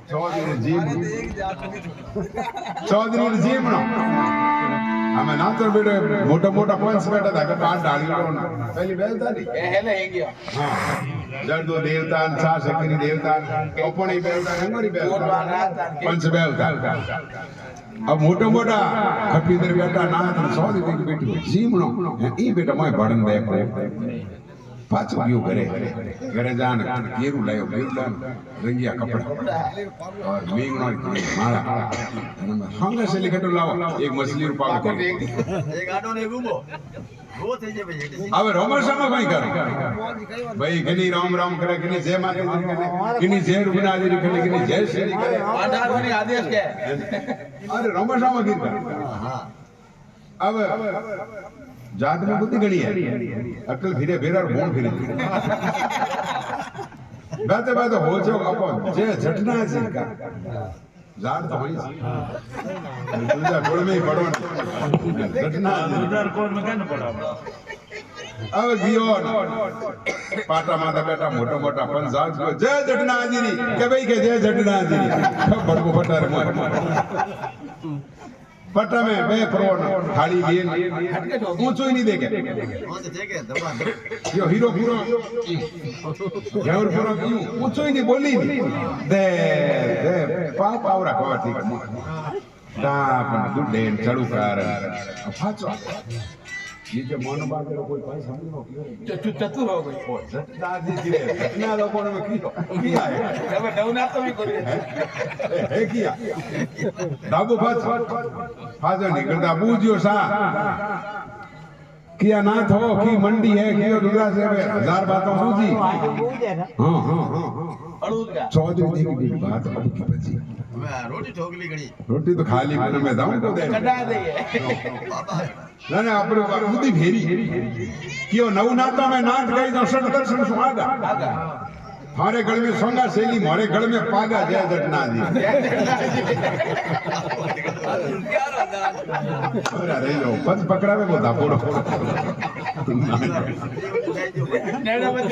चौधरी जीवनो हमें ना तो बेटे मोटा मोटा पंच बेटा था कि पांच डाली लो ना पहली बेलता नहीं है ले गया हाँ जर्दो देवता सा शक्ति देवता ओपनी बेलता रंगोरी बेलता पंच बेलता अब मोटा मोटा खपींदर बेटा ना तो चौधरी की बेटी जीवनो ये बेटा मैं बढ़न दे पाचो क्यों करे घरे जान केरू लायो बेलदान रंगिया कपड़ा और मेंगनो की माला संग से लिखटो लाओ एक मछली रूपा को एक आडो ने घूमो वो થઈ જાય ભાઈ अब रोमरसामा कई कर भाई किनी राम राम करे किनी जय माता दी करे किनी जय रुगनादी करे किनी जय श्री करे पांडागोनी आदेश के अरे रोमरसामा की कर हां अब जात में बुद्धि गणी है अकल फिरे फिरे और बोन फिरे बात बात हो जो अपन जे झटना जी का जात तो वही तुझा गोड़ में ही पड़ो झटना उधर कोड में क्या न पड़ा अब गियो पाटा माता बेटा मोटा मोटा अपन जात को जय झटना जी के भाई के जय झटना जी बड़को पटार मोर पट्टा में बे प्रोन थाली लिए ऊंचो ही नहीं देखे वो तो देखे दबा यो हीरो पूरा घेवर पूरा क्यों ऊंचो ही नहीं बोली दे दे पाव पाव रखवा ठीक दा अपन गुड्डे चढ़ू कर फाचो ये जो मन बात कोई भाई समझ लो चतुर हो गई ओ झटना जी रे झटना लोगों ने किया है अब डौना तो भी करी है किया दाबू फाच फाजो निकलता बूझियो सा किया ना थो की मंडी है कियो दूसरा से 1000 बातों सूझी हां हां हां चौधरी जी की बात अब की बची रोटी ठोकली घड़ी रोटी तो खाली मन में दाऊं तो दे कटा दे ना ना अपने बुद्धि फेरी कियो नव नाता में नाथ गई दर्शन दर्शन सुहागा हमारे गढ़ में सोंगा सेली हमारे गढ़ में पागा जय जटना जी अरे लो पद पकड़ा में वो धापोड़ो नेड़ा मत